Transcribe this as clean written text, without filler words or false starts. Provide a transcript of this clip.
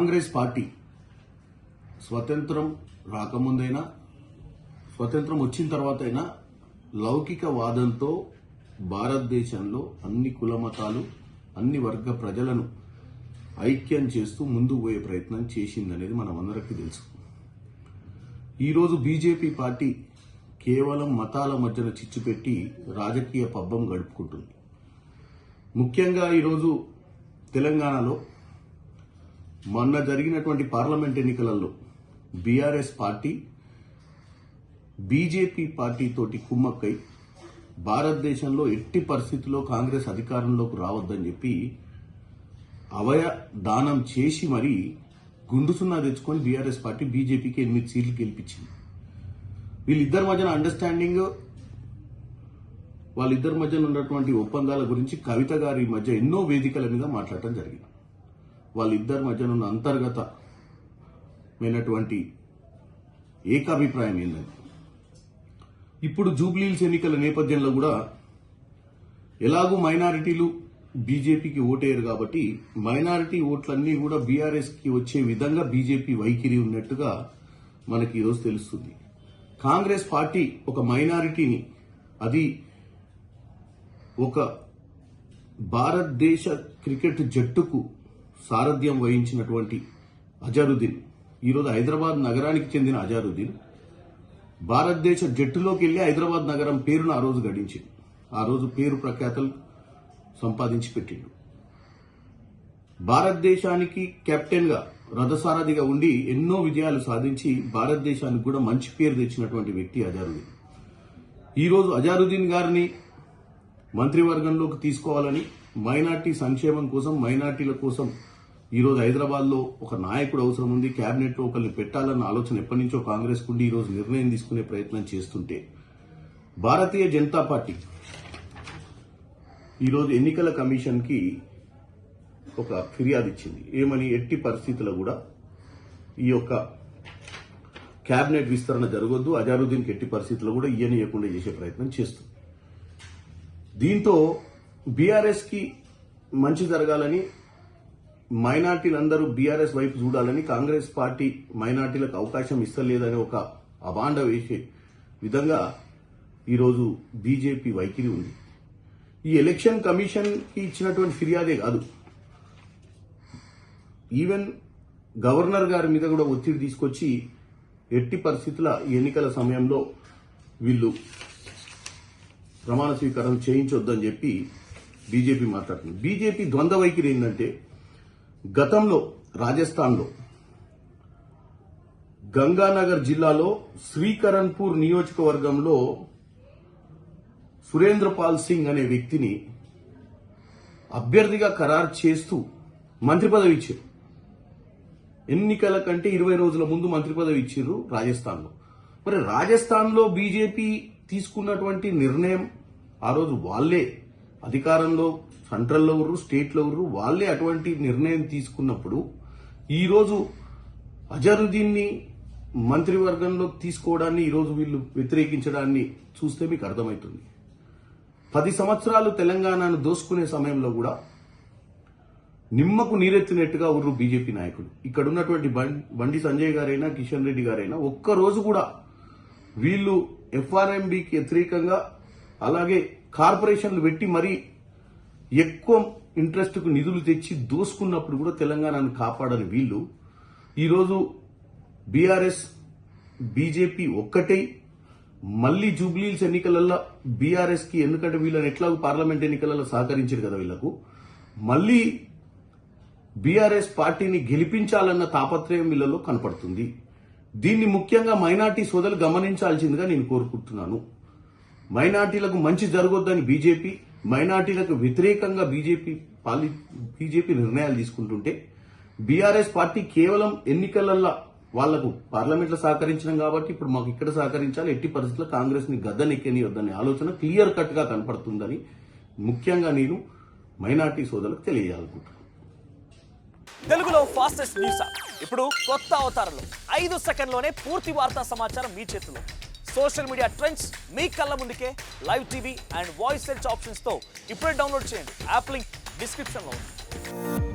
Congress party స్వతంత్రం రాకముందైనా స్వతంత్రం వచ్చిన తర్వాత అయినా లౌకిక వాదంతో భారతదేశంలో అన్ని కుల మతాలు అన్ని వర్గ ప్రజలను ఐక్యం చేస్తూ ముందుకు పోయే ప్రయత్నం చేసిందనేది మనమందరికీ తెలుసు. ఈరోజు బీజేపీ పార్టీ కేవలం మతాల మధ్యన చిచ్చు పెట్టి రాజకీయ పబ్బం గడుపుకుంటుంది. ముఖ్యంగా ఈరోజు తెలంగాణలో మొన్న జరిగినటువంటి పార్లమెంట్ ఎన్నికలలో బీఆర్ఎస్ పార్టీ బీజేపీ పార్టీ తోటి కుమ్మక్కై భారతదేశంలో ఎట్టి పరిస్థితుల్లో కాంగ్రెస్ అధికారంలోకి రావద్దని చెప్పి అవయ దానం చేసి మరీ గుండు సున్నా తెచ్చుకొని బీఆర్ఎస్ పార్టీ బీజేపీకి 8 సీట్లు గెలిపించింది. వీళ్ళిద్దరి మధ్యన అండర్స్టాండింగ్, వాళ్ళిద్దరి మధ్యన ఉన్నటువంటి ఒప్పందాల గురించి కవిత గారి మధ్య ఎన్నో వేదికల మీద మాట్లాడటం జరిగింది. వాళ్ళిద్దరి మధ్యన ఉన్న అంతర్గతమైనటువంటి ఏకాభిప్రాయం ఏంటంటే, ఇప్పుడు జూబ్లీహిల్స్ ఎన్నికల నేపథ్యంలో కూడా ఎలాగూ మైనారిటీలు బీజేపీకి ఓటేయరు కాబట్టి మైనారిటీ ఓట్లన్నీ కూడా బీఆర్ఎస్ కి వచ్చే విధంగా బీజేపీ వైఖరి ఉన్నట్టుగా మనకి ఈరోజు తెలుస్తుంది. కాంగ్రెస్ పార్టీ ఒక మైనారిటీని, అది ఒక భారతదేశ క్రికెట్ జట్టుకు సారథ్యం వహించినటువంటి అజరుద్దీన్, ఈరోజు హైదరాబాద్ నగరానికి చెందిన అజరుద్దీన్ భారతదేశ జట్టులోకి వెళ్లి హైదరాబాద్ నగరం పేరును ఆ రోజు గడించింది. ఆ రోజు పేరు ప్రఖ్యాతలు సంపాదించి పెట్టిండు. భారతదేశానికి కెప్టెన్ గా, రథసారథిగా ఉండి ఎన్నో విజయాలు సాధించి భారతదేశానికి కూడా మంచి పేరు తెచ్చినటువంటి వ్యక్తి అజరుద్దీన్. ఈరోజు అజరుద్దీన్ గారిని మంత్రివర్గంలోకి తీసుకోవాలని, మైనార్టీ సంక్షేమం కోసం, మైనార్టీల కోసం ఈరోజు హైదరాబాద్ లో ఒక నాయకుడు అవసరం ఉంది, కేబినెట్ లో ఒకరిని పెట్టాలన్న ఆలోచన ఎప్పటి నుంచో కాంగ్రెస్ కుండి ఈరోజు నిర్ణయం తీసుకునే ప్రయత్నం చేస్తుంటే, భారతీయ జనతా పార్టీ ఈరోజు ఎన్నికల కమిషన్ కి ఒక ఫిర్యాదు ఇచ్చింది. ఏమని? ఎట్టి పరిస్థితుల్లో కూడా ఈ యొక్క కేబినెట్ విస్తరణ జరగొద్దు, అజరుద్దీన్కి ఎట్టి పరిస్థితుల్లో కూడా ఇయ్యనియకుండా చేసే ప్రయత్నం చేస్తుంది. దీంతో బీఆర్ఎస్ కి మంచి జరగాలని, మైనార్టీలందరూ బీఆర్ఎస్ వైపు చూడాలని, కాంగ్రెస్ పార్టీ మైనార్టీలకు అవకాశం ఇస్తలేదని ఒక అబాండ వేసే విధంగా ఈరోజు బీజేపీ వైఖరి ఉంది. ఈ ఎలక్షన్ కమిషన్ కి ఇచ్చినటువంటి ఫిర్యాదే కాదు, ఈవెన్ గవర్నర్ గారి మీద కూడా ఒత్తిడి తీసుకొచ్చి ఎట్టి పరిస్థితుల ఎన్నికల సమయంలో వీళ్ళు ప్రమాణ స్వీకారం చేయించొద్దని చెప్పి బీజేపీ మాట్లాడుతుంది. బీజేపీ ద్వంద్వ వైఖరి ఏంటంటే, గతంలో రాజస్థాన్లో గంగానగర్ జిల్లాలో శ్రీకరణ్పూర్ నియోజకవర్గంలో సురేంద్రపాల్ సింగ్ అనే వ్యక్తిని అభ్యర్థిగా ఖరారు చేస్తూ మంత్రి పదవి ఇచ్చారు. ఎన్నికల కంటే 20 రోజుల ముందు మంత్రి పదవి ఇచ్చారు రాజస్థాన్లో. మరి రాజస్థాన్లో బీజేపీ తీసుకున్నటువంటి నిర్ణయం, ఆ రోజు వాళ్లే అధికారంలో, సెంట్రల్లో ఉర్రు, స్టేట్లో ఉర్రు, వాళ్లే అటువంటి నిర్ణయం తీసుకున్నప్పుడు ఈరోజు అజరుద్దీన్ ని మంత్రివర్గంలో తీసుకోవడాన్ని ఈరోజు వీళ్ళు వ్యతిరేకించడాన్ని చూస్తే మీకు అర్థమవుతుంది. 10 సంవత్సరాలు తెలంగాణను దోసుకునే సమయంలో కూడా నిమ్మకు నీరెత్తినట్టుగా ఉర్రు బీజేపీ నాయకులు. ఇక్కడ ఉన్నటువంటి బండి సంజయ్ గారైనా, కిషన్ రెడ్డి గారైనా ఒక్కరోజు కూడా వీళ్ళు ఎఫ్ఆర్ఎంబికి వ్యతిరేకంగా, అలాగే కార్పొరేషన్లు పెట్టి మరీ ఎక్కువ ఇంట్రెస్ట్ కు నిధులు తెచ్చి దోసుకున్నప్పుడు కూడా తెలంగాణను కాపాడని వీళ్ళు ఈరోజు బీఆర్ఎస్ బీజేపీ ఒక్కటై మళ్లీ జూబ్లీహిల్స్ ఎన్నికలలో బీఆర్ఎస్ కి, ఎందుకంటే వీళ్ళని ఎట్లాగూ పార్లమెంట్ ఎన్నికలలో సహకరించారు కదా వీళ్లకు, మళ్లీ బీఆర్ఎస్ పార్టీని గెలిపించాలన్న తాపత్రయం వీళ్ళలో కనపడుతుంది. దీన్ని ముఖ్యంగా మైనార్టీ సోదరులు గమనించాల్సిందిగా నేను కోరుకుంటున్నాను. మైనార్టీలకు మంచి జరగొద్దని బీజేపీ, మైనార్టీలకు వ్యతిరేకంగా బీజేపీ నిర్ణయాలు తీసుకుంటుంటే, బీఆర్ఎస్ పార్టీ కేవలం ఎన్నికలలో వాళ్లకు పార్లమెంట్లో సహకరించడం కాబట్టి ఇప్పుడు మాకు ఇక్కడ సహకరించాలి, ఎట్టి పరిస్థితుల్లో కాంగ్రెస్ ని గద్దెనెక్కనియొద్దనే ఆలోచన క్లియర్ కట్ గా కనపడుతుందని ముఖ్యంగా నేను మైనార్టీ సోదరులకు తెలియజేయాలనుకుంటున్నాను. తెలుగులో ఫాస్టెస్ట్ న్యూస్ యాప్ ఇప్పుడు కొత్త అవతారంలో 5 సెకండ్లోనే పూర్తి వార్తా సమాచారం మీ చేతిలో. సోషల్ మీడియా ట్రెండ్స్ మీ కళ్ళ ముందుకే live TV and voice search options తో ఇప్పుడే డౌన్లోడ్ చేయండి. యాప్ లింక్ డిస్క్రిప్షన్ లో ఉంది.